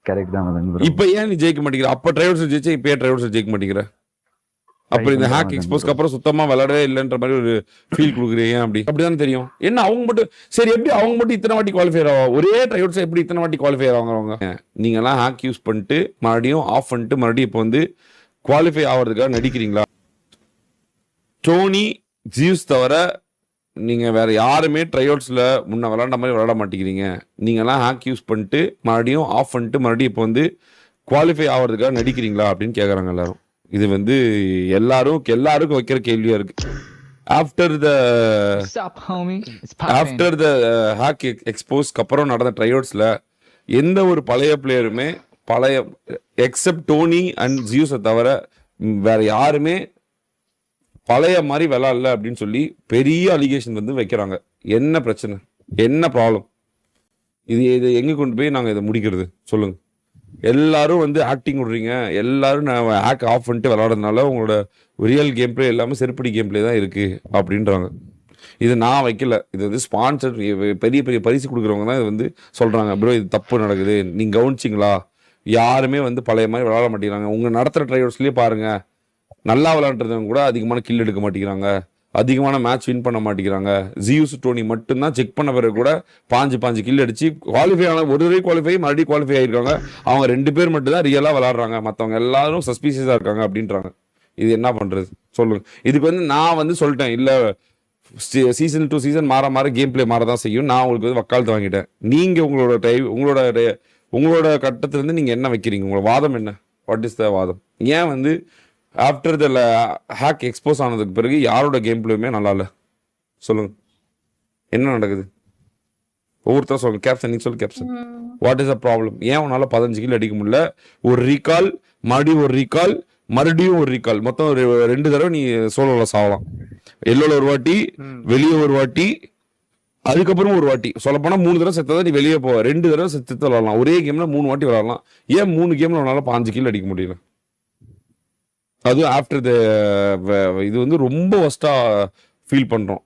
Correct தான் Madan bro. இப்ப ஏன் நீ ஜெயிக்க மாட்டேங்கிற? அப்ப டிரைவர்ஸ் ஜெயிச்சா இப்ப ஏன் டிரைவர்ஸ் ஜெயிக்க மாட்டேங்கிற? அப்புறம் இந்த ஹேக் எக்ஸ்போஸ்க்கு அப்புறம் சுத்தமா விளையாடவே இல்லைன்ற மாதிரி ஒரு ஃபீல் கொடுக்குறீங்க. அப்படிதான் தெரியும். என்ன அவங்க மட்டும் சரி, எப்படி அவங்க மட்டும் இத்தனை வாட்டி குவாலிஃபையர் ஆகும்? ஒரே டிரைவர்ஸ் எப்படி இத்தனை வாட்டி குவாலிஃபையர் ஆகுறவங்க? நீங்க எல்லாம் ஹேக் யூஸ் பண்ணிட்டு மறுபடியும் ஆஃப் பண்ணிட்டு மறுபடியும் இப்போ வந்து குவாலிஃபை ஆகிறதுக்காக நடிக்கிறீங்களா? டோனி ஜியூஸ் தவிர நீங்க வேற யாருமே ட்ரைஅவுட்ஸ்ல முன்ன விளையாண்ட மாதிரி விளையாட மாட்டேங்கிறீங்க. நீங்க எல்லாம் ஹேக் யூஸ் பண்ணிட்டு மறுபடியும் ஆஃப் பண்ணிட்டு மறுபடியும் இப்போ வந்து குவாலிஃபை ஆகிறதுக்காக நடிக்கிறீங்களா அப்படின்னு கேட்குறாங்க எல்லாரும். இது வந்து எல்லாருக்கும் வைக்கிற கேள்வியா இருக்கு. ஆஃப்டர் த ஹேக் எக்ஸ்போஸ்க்கு அப்புறம் நடந்த ட்ரைஅவுட்ஸ்ல எந்த ஒரு பழைய பிளேயருமே எக்ஸப்ட் டோனி அண்ட் ஜியூஸை தவிர வேற யாருமே பழைய மாதிரி விளையாடல அப்படின்னு சொல்லி பெரிய அலிகேஷன் வந்து வைக்கிறாங்க. என்ன பிரச்சனை, என்ன ப்ராப்ளம்? இது எங்க கொண்டு போய் நாங்கள் இதை முடிக்கிறது சொல்லுங்க? எல்லாரும் வந்து ஆக்டிங் விடுறீங்க, எல்லாரும் நான் ஹேக் ஆஃப் பண்ணிட்டு விளையாடுறதுனால உங்களோட ரியல் கேம் பிளே எல்லாமே செருப்படி கேம் பிளே தான் இருக்கு அப்படின்றாங்க. இது நான் வைக்கல, இது வந்து ஸ்பான்சர் பெரிய பெரிய பரிசு கொடுக்குறவங்க தான் இது வந்து சொல்றாங்க. ப்ரோ இது தப்பு நடக்குது, நீங்க கவனிச்சிங்களா? யாருமே வந்து பழைய மாதிரி விளையாட மாட்டேங்கிறாங்க. உங்க நடத்துகிற ட்ரைவர்ஸ்லேயே பாருங்க, நல்லா விளையாடுறவங்க கூட அதிகமான கில் எடுக்க மாட்டேங்கிறாங்க, அதிகமான மேட்ச் வின் பண்ண மாட்டேங்கிறாங்க. ஜியூஸ் டோனி மட்டும்தான் செக் பண்ண பிறகு கூட 5 கில் அடிச்சு குவாலிஃபை ஆன ஒரு குவாலிஃபை மறுபடியும் குவாலிஃபை ஆயிருக்காங்க. அவங்க 2 பேர் மட்டும் தான் ரியலா விளையாடுறாங்க, மற்றவங்க எல்லாரும் சஸ்பீஷியஸா இருக்காங்க அப்படின்றாங்க. இது என்ன பண்றது சொல்லுங்க? இதுக்கு வந்து நான் வந்து சொல்லிட்டேன், இல்ல சீசன் டு சீசன் மாற கேம் பிளே மாறதான் செய்யும். நான் உங்களுக்கு வந்து வக்காலத்து வாங்கிட்டேன். நீங்க உங்களோட கட்டத்திலிருந்து நீங்க என்ன வைக்கிறீங்க? உங்களோட வாதம் என்ன? வாட் இஸ் த வாதம்? ஏன் வந்து ஆஃப்டர் த ஹேக் எக்ஸ்போஸ் ஆனதுக்கு பிறகு யாரோட கேம் பிளேயுமே நல்லா இல்லை? சொல்லுங்க, என்ன நடக்குது? ஒவ்வொருத்தரும் சொல்லுங்க. கேப்டன் நீங்க சொல்லு. Captain what is the problem? ஏன் உன்னால 15 கில் அடிக்க முடியல? ஒரு ரீகால், மறுபடியும் ஒரு ரீகால், மொத்தம் 2 தடவை நீ சோலோல சாவலாம். எல்லோல ஒரு வாட்டி, வெளியே ஒரு வாட்டி, அதுக்கப்புறம் ஒரு வாட்டி. சொல்ல போனா 3 தடவை செத்ததான் நீ வெளியே போவ. 2 தடவை செத்து விளாடலாம். ஒரே கேம்ல 3 வாட்டி விளாடலாம். ஏன் 3 கேம்ல உன்னால 5 கில் அடிக்க முடியல? அதுவும் ஆஃப்டர் த இது வந்து ரொம்ப ஒஸ்டா ஃபீல் பண்றோம்.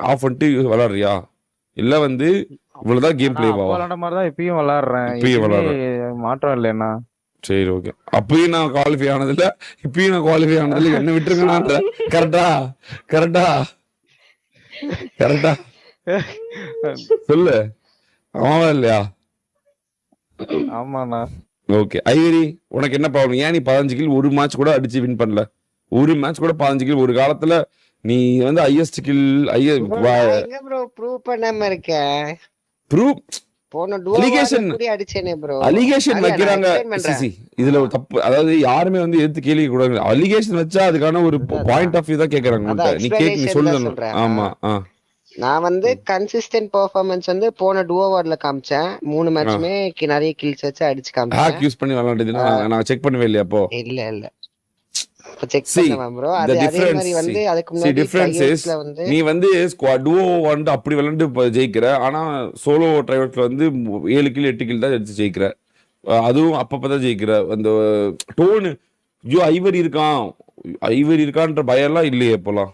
ஆஃப் பண்ணிட்டு விளையாடுறியா? இல்ல வந்து இவ்வளவுதான் கேம் பிளே விளையாட மாதிரி தான் இப்பயும் விளையாடுறேன். மாற்றம் இல்லைன்னா சரி ஓகே. அப்பயும் நான் குவாலிஃபை ஆனதில்ல, இப்பயும் நான் குவாலிஃபை ஆனதில்ல, என்ன விட்டுருங்க. கரெக்டா சொல்லு. ஆமா இல்லையா? ஆமாண்ணா. ஓகே. ஐவரி உனக்கு என்ன ப்ராப்ளம்? ஏன் நீ 15 கில் ஒரு மேட்ச் கூட அடிச்சு வின் பண்ணல? ஒரு மேட்ச் கூட 15 கில். ஒரு காலத்துல நீ வந்து ஹையஸ்ட் கில் ப்ரோ ப்ரூவ் பண்ணாம இருக்க. ப்ரூவ் அலிகேஷன் வைக்கிறாங்க. இதுல ஒரு தப்பு, அதாவது யாருமே வந்து எதிர்த்து கேள்வி கூடாது. அலிகேஷன் வச்சா அதுக்கான ஒரு பாயிண்ட் ஆஃப் வியூ தான் கேக்குறாங்க. நீ சொல்லணும். ஆமா. நான் வந்து கன்சிஸ்டன்ட் பெர்ஃபார்மன்ஸ் வந்து போன டுவோவர்ல காமிச்சேன். 3 மேட்ச்மே நிறைய கில்ஸ் வச்சு அடிச்சு காமிச்சேன். ஹேக் யூஸ் பண்ணி விளையாடுறதுனா நான் செக் பண்ணவே இல்லையா? அப்போ இல்ல செக் பண்ணேன் ப்ரோ. அதே மாதிரி வந்து அதுக்கு முன்னாடி வந்து நீ வந்து ஸ்குவாட் டுவோ வந்து அப்படி விளையாண்டு ஜெயிக்கிற. ஆனா சோலோ ட்ரைவர்ஸ்ல வந்து 7 கில் 8 கில் தான் எடுத்து ஜெயிக்கிற. அதுவும் அப்பப்பதான் ஜெயிக்கிற. அந்த டோனு ஐவரி இருக்கான்ற பயம் எல்லாம் இல்லையே இப்போலாம்?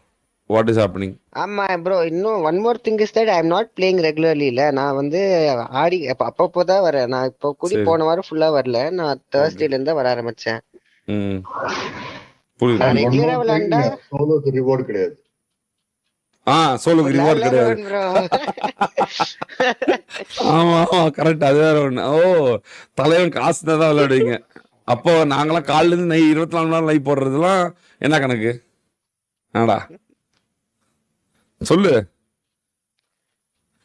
What is happening? ஆமா ப்ரோ. இன்னும் one more thing is that I am not playing regularly. இல்ல நான் வந்து ஆடி அப்பப்போதான் வரேன். நான் இப்போ கூடி போன வாரம் ஃபுல்லா வரல. நான் Thursdayல இருந்து வர ஆரம்பிச்சேன். ரெகுலரா விளையாண்டா சோலோக்கு ரிவார்ட் கிடையாது. சோலோக்கு ரிவார்ட் கிடையாது. ஆமா கரெக்ட். அது வேற ஒண்ணு. தலைவன் காசு தான் விளையாடுவீங்க. அப்போ நாங்களாம் காலைல இருந்து 24 மணி நேரம் லைவ் போடுறதுலாம் என்ன கணக்கு? என்னடா சொல்லு.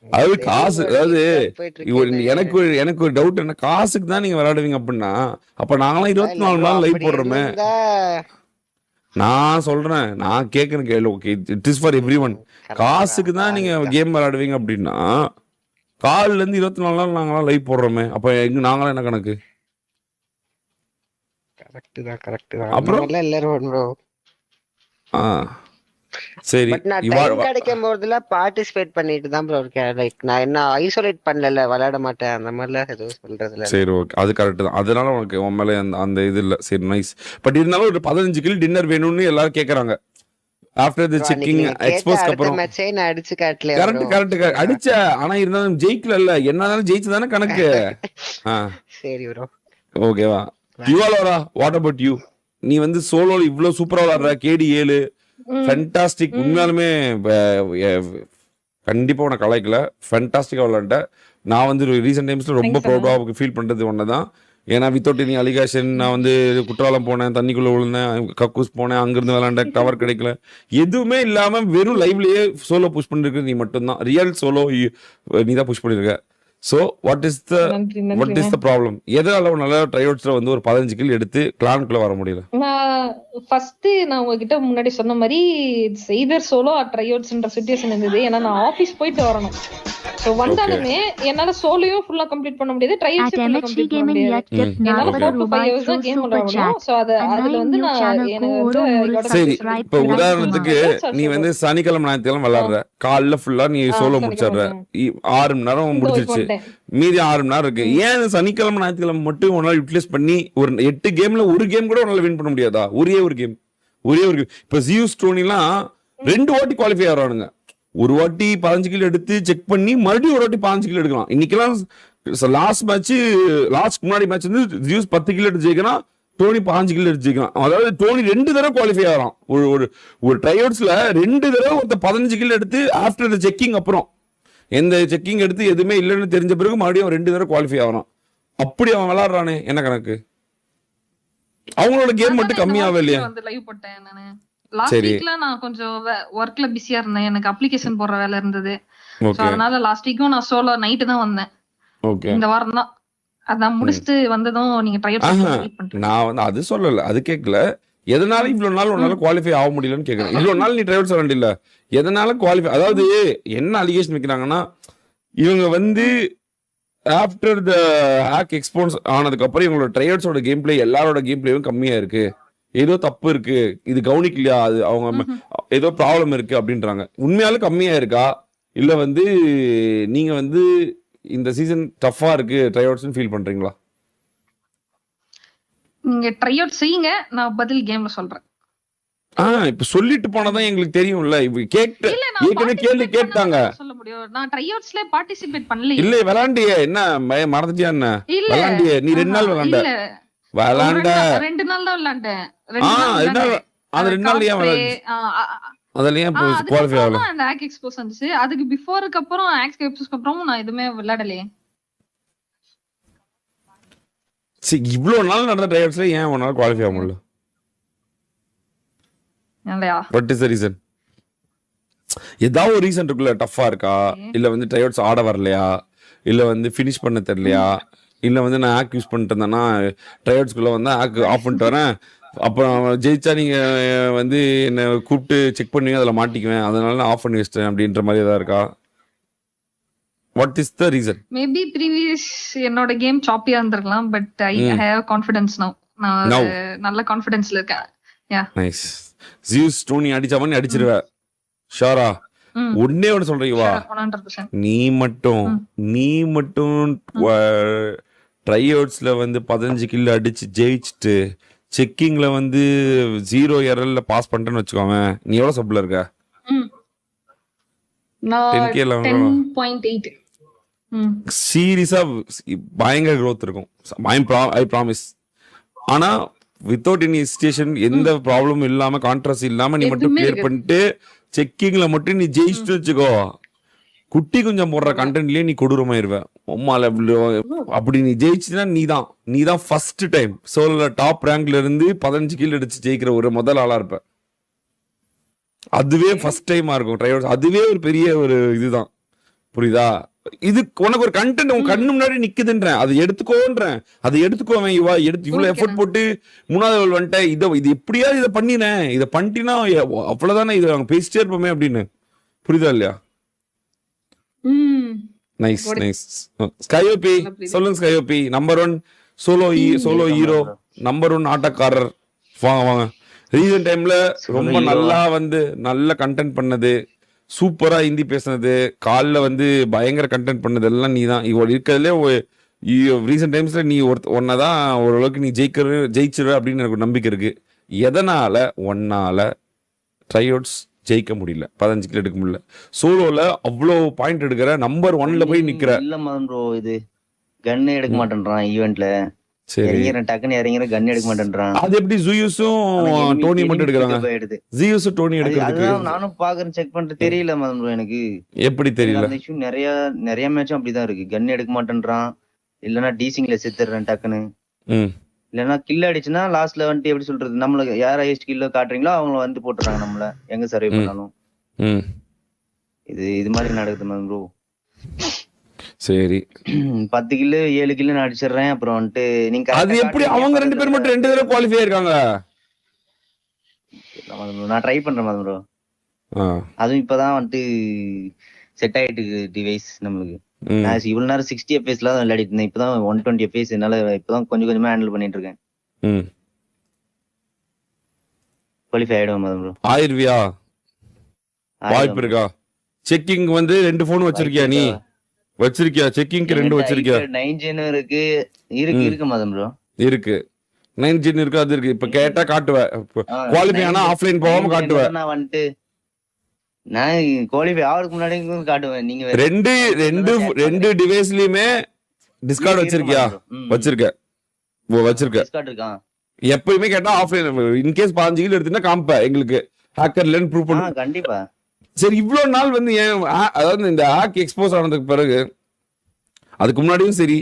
அது காசு. அதாவது எனக்கு ஒரு டவுட் என்ன, காசுக்கு தான் நீங்க விளையாடுவீங்க அப்படின்னா அப்ப நாங்களாம் 24 மணி நேரம் லைவ் போடுறோமே. நான் சொல்றேன், நான் கேட்கறேன் கேள்வி. Okay, it is for everyone. காசுக்கு தான் நீங்க கேம் விளையாடுவீங்க அப்படின்னா காலில இருந்து 24 மணி நேரம் நாங்களாம் லைவ் போடுறோமே, அப்ப எங்க நாங்களாம் என்ன கணக்கு? அப்புறம் சரி, கிடைக்கும் போதுல பார்ட்டிசிபேட் பண்ணிட்டு தான் ப்ரோ இருக்கேன். லைக் நான் என்ன ஐசோலேட் பண்ணல, விளையாட மாட்டேன் அந்த மாதிரிலாம் எதுவும் சொல்றதுல. சரி ஓகே, அது கரெக்ட் தான். அதனால உனக்கு உன் மேலே அந்த இது இல்லை. சரி நைஸ். பட் இருந்தாலும் ஒரு 15 கில் டின்னர் வேணும்னு எல்லாரும் கேட்கறாங்க. ஆஃப்டர் த Bro, அன்னைக்கு செக்கிங் நீங்க கேட்ட எக்ஸ்போஸ்க்கு அடுத்த அப்புறம் மேட்சே நான் அடிச்சு காட்டலையா கரெக்ட் bro? கரெக்ட் அடிச்ச. ஆனா இருந்தாலும் ஜெயிக்கல, என்னதாலும் ஜெயிச்சதானே கணக்கு. ஆ சரி ப்ரோ. ஓகேவா. யுவாலோரா, வாட் அபவுட் யூ? நீ வந்து சோலோல இவ்வளவு சூப்பரா விளாடுற, கேடி 7 ஃபென்டாஸ்டிக். உண்மையாலுமே கண்டிப்பா உனக்கு கலாய்க்கல, ஃபென்டாஸ்டிக்கா விளாண்ட. நான் வந்து ரீசெண்ட் டைம்ஸ்ல ரொம்ப ப்ரௌடா ஃபீல் பண்றது ஒன்னதான். ஏன்னா வித்தவுட் எனி அலிகேஷன் நான் வந்து குற்றாலம் போனேன், தண்ணிக்குள்ள விழுந்தேன், கக்கூஸ் போனேன், அங்கிருந்து விளாண்ட, டவர் கிடைக்கல, எதுவுமே இல்லாம வெறும் லைவ்லயே சோலோ புஷ் பண்ணிருக்கு நீ மட்டும்தான். ரியல் சோலோ நீ தான் புஷ் பண்ணிருக்க. So what is the problem? எதனால நல்ல ட்ரைஅவுட்ஸ்ல வந்து ஒரு 15 கில் எடுத்து கிளானுக்குள்ள வர முடியல? நான் உங்ககிட்ட முன்னாடி சொன்ன மாதிரி எய்தர் சோலோ ஆர் ட்ரைஅவுட்ஸ்ன்ற சிச்சுவேஷன் இருந்தது. ஏன்னா நான் ஆபீஸ் போயிட்டு வரணும். சோ வந்தாலுமே என்னால சோலோயும் ஃபுல்லா கம்ப்ளீட் பண்ண முடியாது, ட்ரைஅவுட்ஸ் ஃபுல்லா கம்ப்ளீட் பண்ண முடியாது. என்னால 4 to 5 hours தான் கேம் விளையாடணும். சோ அதுல வந்து நான் எனக்கு சரி, இப்ப உதாரணத்துக்கு நீ வந்து சனிக்கிழமை ஞாயிற்றுக்கிழமை விளையாடுற, காலைல ஃபுல்லா நீ சோலோ முடிச்சிடுற, 6 மணி நேரம் முடிச்சிருச்சு, மீதி 6 மணி நேரம் இருக்கு. ஏன் சனிக்கிழமை ஞாயிற்றுக்கிழமை மட்டும் உன்னால யூட்டிலைஸ் பண்ணி ஒரு 8 கேம்ல ஒரு கேம் கூட உன்னால வின் பண்ண முடியாதா? ஒரே ஒரு கேம். இப்ப ஜியூஸ் டோனிலாம் 2 வாட்டி குவாலிஃபை ஆகிறானுங்க. ஒரு வாட்டி 15 கிலோ எடுத்து செக் பண்ணி மறுபடியும் ஒரு வாட்டி 15 கிலோ எடுக்கலாம். இன்னைக்கெல்லாம் லாஸ்ட் மேட்ச், லாஸ்ட் முன்னாடி மேட்ச் வந்து ஜியூஸ் 10 கிலோ எடுத்து ஜெயிக்கலாம், டோனி 15 கிலோ எடுத்து ஜெயிக்கலாம். அதாவது டோனி 2 தடவை குவாலிஃபை ஆகிறான். ஒரு ட்ரைஅவுட்ஸ்ல 2 தடவை ஒருத்த 15 கிலோ எடுத்து ஆஃப்டர் த செக்கிங் அப்புறம் எந்த செக்கிங் எடுத்து எதுவுமே இல்லைன்னு தெரிஞ்ச பிறகு மறுபடியும் 2 தடவை குவாலிஃபை ஆகிறான். அப்படி அவன் விளையாடுறானே, என்ன கணக்கு? அவங்களோட கேம் மட்டும் கம்மியாவே இல்லையா? லைவ் போட்டேன் நானு. லாஸ்ட் வீக்ல நான் கொஞ்சம் ஒர்க்ல பிஸியா இருந்தேன், எனக்கு அப்ளிகேஷன் போடுற வேலை இருந்தது. சோ அதனால லாஸ்ட் வீக்கும் நான் சோலோ நைட் தான் வந்தேன். இந்த வாரம் தான் அதான் முடிச்சிட்டு வந்ததும் நீங்க ட்ரைஅவுட்ஸ் நான் வந்து அது சொல்லல, அது கேட்கல. எதனால இவ்வளவு நாள் உன்னால குவாலிஃபை ஆக முடியலன்னு கேட்கறேன். இவ்வளவு நாள் நீ ட்ரைஅவுட்ஸ் விளையாண்டு இல்ல, எதனால குவாலிஃபை? அதாவது என்ன அலிகேஷன் வைக்கிறாங்கன்னா, இவங்க வந்து ஆஃப்டர் த ஹேக் எக்ஸ்போஸ் ஆனதுக்கு அப்புறம் இவங்களோட ட்ரைஅவுட்ஸோட கேம் பிளே எல்லாரோட கேம் பிளேயும் கம்மியா இருக்கு, ஏதோ தப்பு இருக்கு, இது கவனிக்கலையா, அது அவங்க ஏதோ ப்ராப்ளம் இருக்கு அப்படின்றாங்க. உண்மையாலும் கம்மியா இருக்கா, இல்ல வந்து நீங்க வந்து இந்த சீசன் டஃபா இருக்கு ட்ரைஅவுட்ஸ்னு ஃபீல் பண்றீங்களா? நீங்க ட்ரைஅவுட் செய்யுங்க, நான் பதில் கேம்ல சொல்றேன். இப்ப சொல்லிட்டு போனதான் எங்களுக்கு தெரியும்ல. இப்ப ஏற்கனவே கேள்வி கேட்டாங்க. சொல்ல முடியும், நான் ட்ரைஅவுட்ஸ்ல பார்ட்டிசிபேட் பண்ணல. இல்ல விளையாண்டியே, என்ன மறந்துட்டியா? என்ன விளையாண்டியே? நீ 2 நாள் விளையாண்ட. 2 நாள் தான் விளையாண்டேன். அந்த 2 நாள் ஏன் அதுல ஏன் குவாலிஃபை ஆகல? அந்த ஹேக் எக்ஸ்போஸ் வந்துச்சு, அதுக்கு பிஃபோருக்கு அப்புறம் ஹேக் எக்ஸ்போஸ்க்கு அப்புறம் நான் எதுவுமே விளையாடலையே. சரி, இவ்வளவு நாள் நடந்த ட்ரைஅவுட்ஸ்ல ஏன் உன்னால குவாலிஃபை ஆக முடியல? What is the reason? ஏதாவது ஒரு ரீசன் இருக்குல்ல. டஃபா இருக்கா, இல்ல வந்து ட்ரைஅவுட்ஸ் ஆட வரலையா, இல்ல வந்து ஃபினிஷ் பண்ண தெரியலையா, இல்ல வந்து நான் ஹேக் யூஸ் பண்ணிட்டு இருந்தேன்னா ட்ரைஅவுட்ஸ்குள்ள வந்து ஹேக் ஆஃப் பண்ணிட்டு வரேன், அப்புறம் ஜெயிச்சா நீங்க வந்து என்ன கூப்பிட்டு செக் பண்ணுவீங்க, அதில் மாட்டிக்குவேன், அதனால நான் ஆஃப் பண்ணி வச்சிட்டேன் அப்படின்ற மாதிரி ஏதாவது இருக்கா? What is the reason? Maybe previous என்னோட கேம் சாப்பியா இருந்திருக்கலாம், பட் ஐ ஹேவ் கான்ஃபிடன்ஸ் நவ. நான் நல்ல கான்ஃபிடன்ஸ்ல இருக்கேன். யா நைஸ். ஜியூஸ் டோனி அடிச்ச மாதிரி அடிச்சிருவ ஷோரா? ஒண்ணே ஒன்று சொல்றீங்களா? 100%. நீ மட்டும் ட்ரைஅவுட்ஸ்ல வந்து 15 கில் அடிச்சு ஜெயிச்சுட்டு செக்கிங்ல வந்து 0 எரர்ல பாஸ் பண்ணிட்டேன்னு வச்சுக்கோங்க, நீ எவ்வளவு சப்ல இருக்க? 10.8. சீரியஸா பயங்கர growth இருக்கும், ஐ ப்ராமிஸ். ஆனா வித்தவுட் எனி ஸ்டேஷன், எந்த ப்ராப்ளமும் இல்லாம, கான்ட்ராஸ்ட் இல்லாம நீ மட்டும் கிளியர் பண்ணிட்டு செக்கிங்ல மட்டும் நீ ஜெயிச்சுட்டு வச்சுக்கோ, குட்டி கொஞ்சம் போடுற கண்டென்ட்லயே நீ கொடூரமாயிருவ. அப்படி நீ ஜெயிச்சுனா நீ தான் ஃபர்ஸ்ட் டைம் சோலோல டாப் ரேங்க்ல இருந்து 15 கில் அடிச்சு ஜெயிக்கிற ஒரு முதல் ஆளா இருப்ப. அதுவே ஃபர்ஸ்ட் டைமா இருக்கும் ட்ரைஅவுட்ஸ். அதுவே ஒரு பெரிய ஒரு இதுதான், புரியுதா? இது உனக்கு ஒரு கண்டென்ட் உன் கண்ணு முன்னாடி நிக்குதுன்றேன், அதை எடுத்துக்கோன்றேன். அதை எடுத்துக்கோவேன். இவ்வளவு எஃபோர்ட் போட்டு 3வது லெவல் வந்துட்டேன், இது எப்படியாவது இதை பண்ணினேன், இதை பண்ணிட்டீங்கன்னா அவ்வளவுதானே, இது அவங்க பேசிட்டே இருப்போமே அப்படின்னு. புரியுதா இல்லையா? Nice nice. ஸ்கையோபி சொல்லுங்க. ஸ்கையோபி நம்பர் 1 சோலோ ஹீரோ, நம்பர் 1 ஆட்டக்காரர். வாங்க. ரீசன்ட் டைம்ல ரொம்ப நல்லா வந்து நல்ல கண்டென்ட் பண்ணது, சூப்பரா ஹிந்தி பேசுனது, காலில் வந்து பயங்கர கண்டென்ட் பண்ணது எல்லாம் நீ தான். இவ்வளோ இருக்கிறதுலே ரீசெண்ட் டைம்ஸ்ல நீ ஒன்னதான் ஓரளவுக்கு நீ ஜெயிச்சிருவ அப்படின்னு எனக்கு ஒரு நம்பிக்கை இருக்கு. எதனால ஒன்னால ட்ரைஅவுட்ஸ் ஜெயிக்க முடியல, 15 கில் எடுக்க முடியல. சோலோல அவ்வளோ பாயிண்ட் எடுக்கிற நம்பர் 1ல போய் நிக்கிற. இல்ல மதன் ப்ரோ, இது கன்னு எடுக்க மாட்டேன்றான் ஈவென்ட்ல. சரி, இறங்கிறேன் டக்குன்னு இறங்கிறேன், கன் எடுக்க மாட்டேன்றான். அது எப்படி ஜூயூஸும் டோனி மட்டும் எடுக்கிறாங்க? ஜூயூஸும் டோனி எடுக்கிறதுக்கு அதுதான் நானும் பாக்குறேன், செக் பண்ணிட்டு தெரியல மதன் ப்ரோ எனக்கு. எப்படி தெரியல? அந்த இஷ்யூ நிறைய மேட்சும் அப்படிதான் இருக்கு. கன் எடுக்க மாட்டேன்றான், இல்லன்னா டீசிங்ல செத்துடுறேன் டக்குன்னு, இல்லன்னா கில் அடிச்சுன்னா லாஸ்ட்ல வந்துட்டு எப்படி சொல்றது, நம்மளுக்கு யார் ஹையஸ்ட் கில்ல காட்டுறீங்களோ அவங்க வந்து போட்டுறாங்க நம்மள எங்க சர்வே பண்ணாலும். இது மாதிரி நடக்குது மதன் ப்ரோ. சரி, 10 கில்லு 7 கில்லு நான் அடிச்சிடுறேன். அப்புறம் வந்துட்டு நீங்க அது எப்படி அவங்க 2 பேர் மட்டும் 2 தடவை குவாலிஃபை இருக்காங்க? நான் ட்ரை பண்றேன் மதன் ப்ரோ. அதுவும் இப்பதான் வந்துட்டு செட் ஆயிட்டு டிவைஸ் நம்மளுக்கு. நான் இவ்வளவு நேரம் 60 FPS தான் விளையாடிட்டு இருந்தேன். இப்பதான் 120 FPS, என்னால இப்பதான் கொஞ்சம் கொஞ்சமா ஹேண்டில் பண்ணிட்டு இருக்கேன். குவாலிஃபை ஆயிடுவேன் மதன் ப்ரோ. ஆயிருவியா? வாய்ப்பு இருக்கா? செக்கிங் வந்து 2 போன் வச்சிருக்கியா நீ? வச்சிருக்கியா? செக்கிங்க்கு 2 வச்சிருக்கியா? 9 ஜென் இருக்கு மதன் ப்ரோ. இருக்கு 9 ஜென் இருக்கு, அது இருக்கு. இப்ப கேட்டா காட்டுவேன். குவாலிஃபை ஆனா ஆஃப்லைன் போகாம காட்டுவேன். நான் வந்துட்டு நான் குவாலிஃபை ஆவறதுக்கு முன்னாடி காட்டுவேன். நீங்க ரெண்டு டிவைஸ்லயுமே டிஸ்கார்ட் வச்சிருக்கியா? வச்சிருக்க. டிஸ்கார்ட் இருக்கான். எப்பயுமே கேட்டா ஆஃப்லைன், இன்கேஸ் 15 கிலோ எடுத்தீங்கன்னா காமிப்ப எங்களுக்கு ஹேக்கர்லன்னு ப்ரூவ் பண்ணு. கண்டிப்பா. சரி, இவ்வளவு நாள் வந்து ஏன், அதாவது இந்த ஹேக் எக்ஸ்போஸ் ஆனதுக்கு பிறகு, அதுக்கு முன்னாடியும் சரி,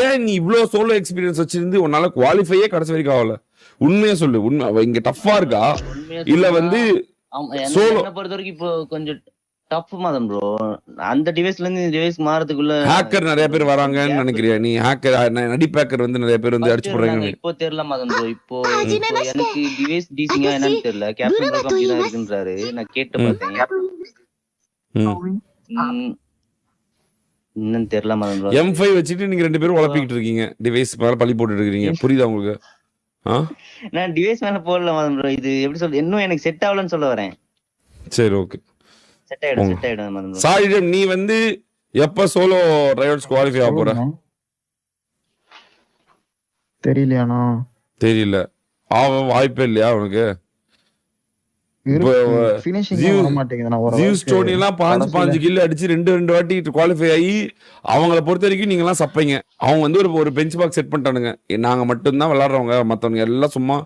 ஏன் நீ இவ்வளவு சோலோ எக்ஸ்பீரியன்ஸ் வச்சிருந்து உன்னால குவாலிஃபையே கடைசி வரைக்கும் ஆகல? உண்மையா சொல்லு. உண்மை இங்க டஃப்பா இருக்கா இல்ல வந்து சோலோ? என்ன பொறுத்த வரைக்கும் இப்போ கொஞ்சம் டஃப் மதன் ப்ரோ. அந்த டிவைஸ்ல இருந்து இந்த டிவைஸ் மாறதுக்குள்ள ஹேக்கர் நிறைய பேர் வராங்கன்னு நினைக்கிறியா நீ? ஹேக்கர் நடிப்பேக்கர் வந்து நிறைய பேர் வந்து அடிச்சு போடுறாங்க. இப்போ தெரியல மதன் ப்ரோ. இப்போ எனக்கு டிவைஸ் டீசிங்கா என்னன்னு தெரியல. கேப்டன் ப்ரோ அப்படிதான் இருக்குன்றாரு. நான் கேட்டு பார்த்தேன். இன்னும் தெரியல மதன் ப்ரோ. M5 வச்சுட்டு நீங்க 2 பேரும் உழப்பிக்கிட்டு இருக்கீங்க, டிவைஸ் மேல பழி போட்டுட்டு இருக்கீங்க. புரியுதா உங்களுக்கு? நான் டிவைஸ் மேல போடல மதன் ப்ரோ. இது எப்படி சொல்றது, இன்னும் எனக்கு செட் ஆகலன்னு சொல்ல வரேன். சரி, ஓகே, செட் ஆயிடும் மதன் ப்ரோ. சாரிடம், நீ வந்து எப்ப சோலோ ட்ரைவர்ஸ் குவாலிஃபை ஆக போற? தெரியலையாண்ணா. தெரியல. வாய்ப்பே இல்லையா உனக்கு? எல்லாம் 15 கில் அடிச்சு 2 வாட்டி குவாலிஃபை ஆகி அவங்கள பொறுத்த வரைக்கும் நீங்க எல்லாம் சப்பைங்க. அவங்க வந்து ஒரு பெஞ்ச் மார்க் செட் பண்ணிட்டானுங்க. நாங்க மட்டும்தான் விளையாடுறவங்க, மத்தவங்க எல்லாம் சும்மா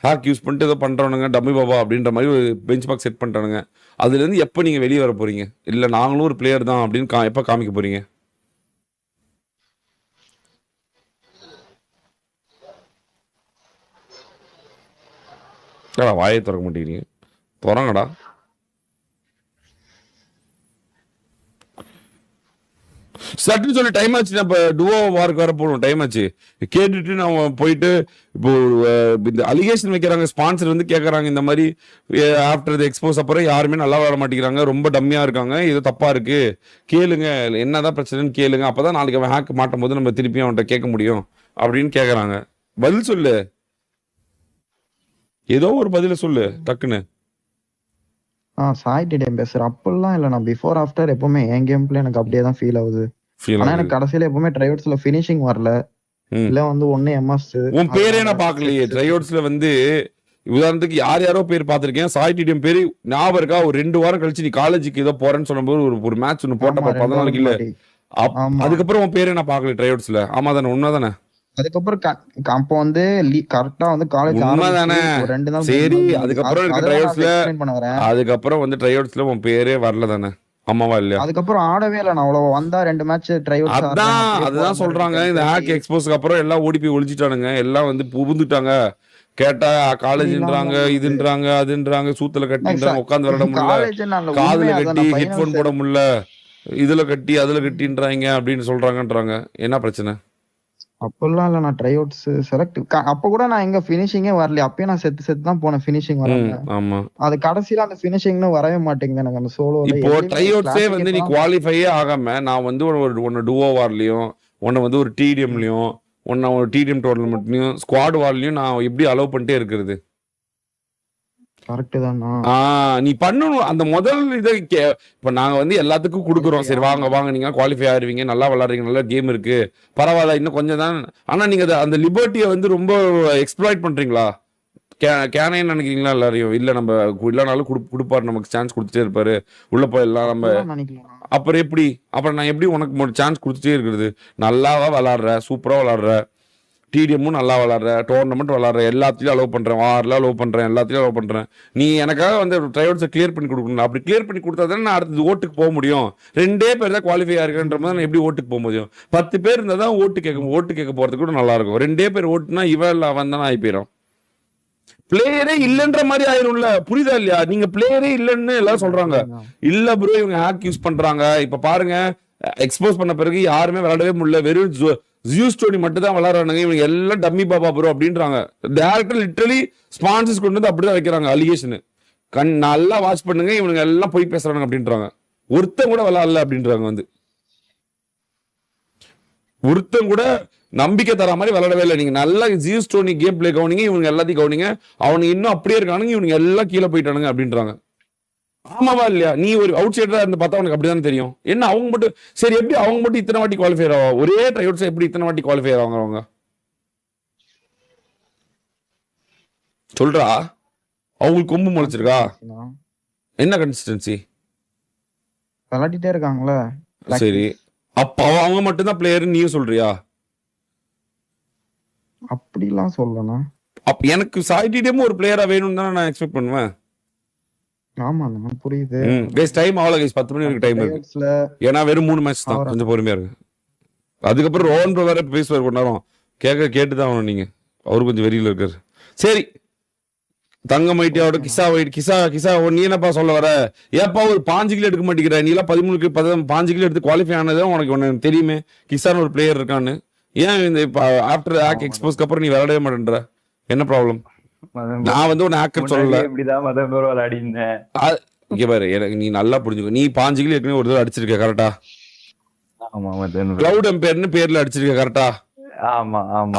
ஹேக் யூஸ் பண்ணிட்டு ஏதோ பண்றவனுங்க, டம்மி பாபா அப்படின்ற மாதிரி ஒரு பெஞ்ச் மார்க் செட் பண்ணிட்டானுங்க. அதுல இருந்து எப்ப நீங்க வெளியே வர போறீங்க? இல்ல நாங்களும் ஒரு பிளேயர் தான் அப்படின்னு எப்ப காமிக்க போறீங்க? வாயை திறக்க மாட்டேங்கிறீங்க, திறங்கடா. சட்டுன்னு சொல்லி டைம் ஆச்சு. இப்போ டுவோ வார்க்கு வர போகணும், டைம் ஆச்சு. கேட்டுட்டு நான் போயிட்டு இப்போ இந்த அலிகேஷன் வைக்கிறாங்க, ஸ்பான்சர் வந்து கேட்கறாங்க இந்த மாதிரி ஆஃப்டர் த எக்ஸ்போஸ் அப்புறம் யாருமே நல்லா விளாட மாட்டேங்கிறாங்க, ரொம்ப டம்மியா இருக்காங்க, இது தப்பா இருக்கு, கேளுங்க என்னதான் பிரச்சனைன்னு கேளுங்க, அப்பதான் நாளைக்கு அவன் ஹேக் மாட்டும் போது நம்ம திருப்பி அவன்கிட்ட கேட்க முடியும் அப்படின்னு கேட்கறாங்க. பதில் சொல்லு, ஏதோ ஒரு பதில சொல்லு டக்குன்னு. சாய்டிடம் பேசுறேன். அப்பெல்லாம் இல்ல, நான் பிஃபோர் ஆஃப்டர் எப்பவுமே என் கேம் பிளே எனக்கு அப்படியே தான் ஃபீல் ஆகுது. ஆனா எனக்கு கடைசியில எப்பவுமே ட்ரைவர்ஸ்ல ஃபினிஷிங் வரல, இல்ல வந்து ஒண்ணு எம்எஸ். உன் பேரே நான் பாக்கலையே ட்ரைவர்ஸ்ல. வந்து உதாரணத்துக்கு யாரோ பேர் பாத்திருக்கேன், சாய்டிடம் பேரு ஞாபகம் இருக்கா? ஒரு 2 வாரம் கழிச்சு நீ காலேஜுக்கு ஏதோ போறேன்னு சொல்லும்போது ஒரு மேட்ச் ஒன்னு போட்ட 14 கிலோ, அதுக்கப்புறம் உன் பேரே நான் பாக்கல ட்ரைவர்ஸ்ல. ஆமா தானே? உண்மைதானே? அதுக்கப்புறம் அப்போ வந்து கரெக்டா வந்து காலேஜ் உண்மைதானே? சரி, அதுக்கப்புறம் வந்து ட்ரைவர்ஸ்ல உன் பேரே வரல தானே? ஆமாவா இல்லையா? அதுக்கப்புறம் ஆடவே இல்லை. நான் அவ்வளவு வந்தா 2 மேட்ச் ட்ரைவர்ஸ். அதுதான் சொல்றாங்க, இந்த ஹேக் எக்ஸ்போஸ்க்கு அப்புறம் எல்லாம் ஓடி போய் ஒளிச்சிட்டானுங்க, எல்லாம் வந்து புகுந்துட்டாங்க. கேட்டா காலேஜ்ன்றாங்க, இதுன்றாங்க, அதுன்றாங்க, சூத்துல கட்டின்றாங்க, உட்காந்து விளையாட முடியல, காதுல கட்டி ஹெட்போன் போட முடியல, இதுல கட்டி அதுல கட்டின்றாங்க அப்படின்னு சொல்றாங்கன்றாங்க. என்ன பிரச்சனை? அப்பெல்லாம் இல்ல, நான் ட்ரை அவுட்ஸ் செலக்ட் அப்ப கூட நான் எங்க பினிஷிங்கே வரல. அப்பயே நான் செத்து தான் போனேன் பினிஷிங் வராம. ஆமா, அது கடைசியில அந்த பினிஷிங்னு வரவே மாட்டேங்குது எனக்கு அந்த சோலோல. இப்போ ட்ரை அவுட்ஸே வந்து நீ குவாலிஃபையே ஆகாம நான் வந்து ஒன்னு டுவோ வார்லயும், ஒன்னு வந்து ஒரு டிடிஎம்லயும், ஒன்னு ஒரு டிடிஎம் டோர்னமெண்ட்லயும், ஸ்குவாட் வார்லயும் நான் எப்படி அலோவ் பண்ணிட்டே இருக்கிறது? கரெக்ட் தான். நீ பண்ணணும் அந்த முதல் இதை. இப்ப நாங்க வந்து எல்லாத்துக்கும் கொடுக்குறோம், சரி வாங்க நீங்க குவாலிஃபை ஆயிருவீங்க, நல்லா விளையாடுறீங்க, நல்ல கேம் இருக்கு, பரவாயில்ல, இன்னும் கொஞ்சம் தான். ஆனா நீங்க அந்த லிபர்ட்டியை வந்து ரொம்ப எக்ஸ்ப்ளாய்ட் பண்றீங்களா? கேனேன்னு நினைக்கிறீங்களா எல்லாரையும்? இல்ல நம்ம இல்லனாலும் கொடுப்பாரு, நமக்கு சான்ஸ் கொடுத்துட்டே இருப்பாரு, உள்ள போயிடலாம் நம்ம. நினைக்கலாம். அப்புறம் எப்படி? அப்புறம் நான் எப்படி உனக்கு சான்ஸ் கொடுத்துட்டே இருக்கிறது? நல்லாவா விளாடுற, சூப்பரா விளாடுற, டிடிஎம்மும் நல்லா விளாடுற, டோர்னமெண்ட் விளாடுற, எல்லாத்தையும் அலோவ் பண்றேன், வாரில் அலோவ் பண்றேன், எல்லாத்தையும் அலோவ் பண்றேன். நீ எனக்காக வந்து ட்ரையோட்ஸை கிளியர் பண்ணி கொடுக்கணும். அப்படி கிளியர் பண்ணி கொடுத்தா தானே நான் அடுத்தது ஓட்டுக்கு போக முடியும். 2 பேர் தான் குவாலிஃபை ஆயிருக்கின்ற போது நான் எப்படி ஓட்டுக்கு போக முடியும்? 10 பேர் இருந்தால் தான் ஓட்டு கேட்க போறதுக்கு கூட நல்லா இருக்கும். 2 பேர் ஓட்டுனா இவன் இல்லை அவன் தானே ஆகி போயிடும். பிளேயரே இல்லைன்ற மாதிரி ஆயிரும்ல. புரியுதா இல்லையா? நீங்க பிளேயரே இல்லைன்னு எல்லாம் சொல்றாங்க. இல்ல ப்ரோ, இவங்க ஹேக் யூஸ் பண்றாங்க. இப்ப பாருங்க, எக்ஸ்போஸ் பண்ண பிறகு யாருமே விளையாடவே முடியல, வெறும் ஜியூஸ் டோனி மட்டும் தான் விளையாடுறாங்க. இவங்க எல்லாம் டம்மி பாபா ப்ரோ அப்படின்றாங்க. டேரக்டா லிட்டரலி ஸ்பான்சர்ஸ் கொண்டு வந்து அப்படிதான் வைக்கிறாங்க அலிகேஷன். நல்லா வாட்ச் பண்ணுங்க, இவனுங்க எல்லாம் போய் பேசுறாங்க அப்படின்றாங்க. ஒருத்தன் கூட விளையாடல அப்படின்றாங்க. வந்து ஒருத்தன் கூட நம்பிக்கை தர மாதிரி விளையாடவே இல்லை. நீங்க நல்லா ஜியூஸ் டோனி கேம் பிளே கவனிங்க, இவங்க எல்லாத்தையும் கவனிங்க. அவனுக்கு இன்னும் அப்படியே இருக்கானுங்க, இவனுங்க எல்லாம் கீழே போயிட்டானுங்க அப்படின்றாங்க. ஆமாவா இல்லையா? நீ ஒரு அவுட் சைடரா இருந்து பார்த்தா உனக்கு அப்படிதான் தெரியும். என்ன அவங்க மட்டும் சரி, எப்படி அவங்க மட்டும் இத்தனை வாட்டி குவாலிஃபை ஆவா? ஒரே ட்ரையோட்ஸ் எப்படி இத்தனை வாட்டி குவாலிஃபை ஆவாங்க அவங்க? சொல்றா, அவங்களுக்கு கொம்பு முளைச்சிருக்கா? என்ன கன்சிஸ்டன்சி? விளையாடிட்டே இருக்காங்களே. சரி, அப்ப அவங்க மட்டும் தான் பிளேயர் நீயும் சொல்றியா? அப்படிலாம் சொல்லணும். அப்ப எனக்கு சாய்டிடமும் ஒரு பிளேயரா வேணும்னு தானே நான் எக்ஸ்பெக்ட் பண்ணுவேன். ஆமா, புரியுது. டைம் அவ்வளவு கைஸ், 10 மணி வரைக்கும் டைம் இருக்கு. ஏன்னா வெறும் 3 மேட்ச் தான், கொஞ்சம் பொறுமையா இருக்கு. அதுக்கப்புறம் ரோஹன் ப்ரோ வேற பேசுவார் கொஞ்ச நேரம், கேட்டுதான் ஆகணும். நீங்க அவரு கொஞ்சம் வெறியில இருக்காரு. சரி, தங்கமைட்டியாவோட கிசா நீ என்னப்பா சொல்ல வர? ஏப்பா ஒரு 5 கிலோ எடுக்க மாட்டேங்கிற? நீ எல்லாம் 5 கிலோ எடுத்து குவாலிஃபை ஆனது உனக்கு ஒன்னு தெரியுமே, கிசான்னு ஒரு பிளேயர் இருக்கான்னு. ஏன் இந்த ஆஃப்டர் ஹேக் எக்ஸ்போஸ்க்கு அப்புறம் நீ விளையாடவே மாட்டேன்ற? என்ன ப்ராப்ளம்? நான் வந்து உன்னை ஹேக்கர் சொல்லல. இங்க பாரு, எனக்கு நீ நல்லா புரிஞ்சுக்கோ. நீ 5 கிலோ ஏற்கனவே ஒரு தடவை அடிச்சிருக்க, கரெக்டா? கிளவுட் எம்பையர்னு பேர்ல அடிச்சிருக்க, கரெக்டா?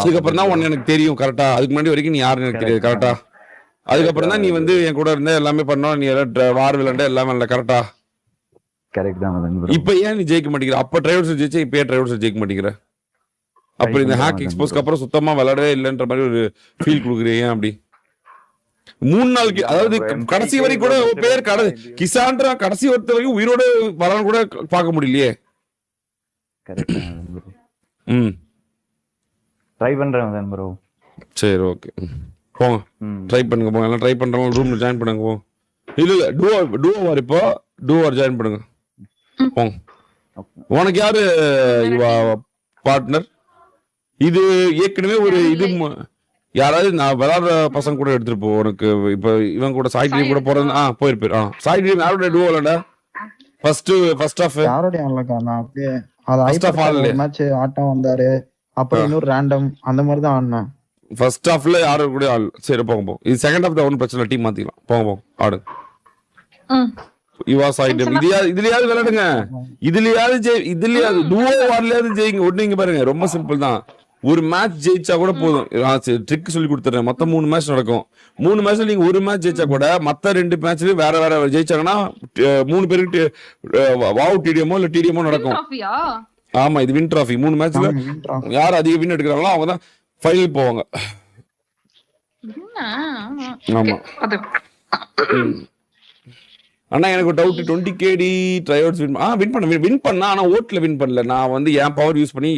அதுக்கப்புறம் தான் உன்னை எனக்கு தெரியும், கரெக்டா? அதுக்கு முன்னாடி வரைக்கும் நீ யாருன்னு எனக்கு தெரியாது, கரெக்டா? அதுக்கப்புறம் தான் நீ வந்து என் கூட இருந்த எல்லாமே பண்ணோம், நீ எல்லாம் வார் விளையாண்ட எல்லாமே இல்லை, கரெக்டா? இப்ப ஏன் நீ ஜெயிக்க மாட்டேங்கிற? அப்ப ட்ரைவர்ஸ் ஜெயிச்சா இப்ப ஏன் ட்ரைவர்ஸ் ஜெயிக்க மாட்டேங்கிற? அப்படி இந்த ஹேக் எக்ஸ்போஸ்க்கு அப்புறம் சுத்தமா விளையாடவே இல்லைன்ற மாதிரி ஒரு ஃபீல் கொடுக்குறீங்க. அப்படி 3 நாளுக்கு, அதாவது கடைசி வரைக்கும் கூட பேர் கிசான்ற கடைசி ஒருத்த வரைக்கும் உயிரோட வரான்னு கூட பார்க்க முடியலையே. ட்ரை பண்றேன் ப்ரோ. சரி, ஓகே, போங்க ட்ரை பண்ணுங்க. போங்க, எல்லாம் ட்ரை பண்றவங்க ரூம்ல ஜாயின் பண்ணுங்க. போங்க. இல்ல டூஓவர் இப்போ டூஓவர் ஜாயின் பண்ணுங்க. போங்க. உனக்கு யாரு பார்ட்னர்? இது ஏற்கனவே ஒரு இது யாராவது நான் விளையாடுற பசங்க கூட எடுத்துட்டு போ. உனக்கு இப்ப இவன் கூட சாய் டீம் கூட போறது போயிருப்பேன். சாய் டீம் யாரோட டூ விளையாட? ஃபர்ஸ்ட் ஆஃப் யாரோட ஆடலக்கா? அப்படியே அது மேட்ச் ஆட்டம் வந்தாரு, அப்புறம் இன்னொரு ரேண்டம் அந்த மாதிரி தான் ஆடினேன். ஃபர்ஸ்ட் ஹாஃப்ல யாரு கூட ஆள். சரி, போங்க. இது செகண்ட் ஹாஃப் தான், ஒன்றும் பிரச்சனை, டீம் மாத்திக்கலாம். போங்க ஆடு. இதுலயாவது விளையாடுங்க, இதுலயாவது டூவோ வார்லயாவது ஜெயிங்க. ஒண்ணு இங்க பாருங்க, ரொம்ப சிம்பிள் தான். ஒரு மேட்ச் ஜெயிச்சா கூட போதும். ட்ரிக் சொல்லி கொடுத்துறேன். மொத்தம் 3 மேட்ச் நடக்கும். 3 மேட்ச்ல நீங்க ஒரு மேட்ச் ஜெயிச்சா கூட மத்த 2 மேட்ச்லயும் வேற ஜெயிச்சாங்கன்னா 3 பேருக்கு வாவ் டிடிஎமோ இல்ல டிடிஎமோ நடக்கும். ஆமா, இது வின் டிராஃபி. 3 மேட்ச்ல யார் அதிக வின் எடுக்கிறாங்களோ அவங்க தான் ஃபைனல் போவாங்க. ஆமா. ஆனா எனக்கு ஒரு டவுட், 20 KD ட்ரையோட்ஸ் வின் பண்ணா, ஆனா ஓட்ல வின் பண்ணல. நான் வந்து என் பவர் யூஸ் பண்ணி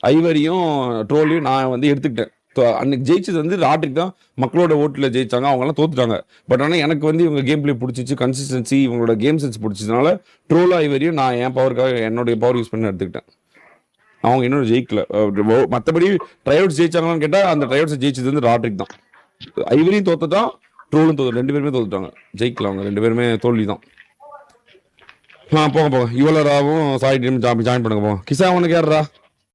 ஐவரியும் ட்ரோலையும் நான் வந்து எடுத்துக்கிட்டேன். அன்னைக்கு ஜெயிச்சது வந்து ராட்ரிக் தான். மக்களோட ஓட்டுல ஜெயிச்சாங்க, அவங்க எல்லாம் தோத்துட்டாங்க. பட் ஆனா எனக்கு வந்து இவங்க கேம் பிளே பிடிச்சிச்சு, கன்சிஸ்டன்சி, இவங்களோட கேம் சென்ஸ் பிடிச்சதுனால ட்ரோலோ ஐவரியும் நான் என் பவருக்காக என்னுடைய பவர் யூஸ் பண்ணி எடுத்துக்கிட்டேன். அவங்க இன்னொரு ஜெயிக்கல. மற்றபடி ட்ரையோட்ஸ் ஜெயிச்சாங்களான்னு கேட்டா அந்த ட்ரையோட்ஸ் ஜெயிச்சது வந்து ராட்ரிக் தான். ஐவரியும் தோத்துட்டான், ட்ரோலும் தோத்து, 2 பேருமே தோத்துட்டாங்க. ஜெயிக்கல அவங்க 2 பேருமே தோல்வி தான். போங்க. இவ்வளோ ராவும் சாய் டீம் ஜாயின் பண்ணுங்க. போங்க. கிசா உனக்கு யாரா?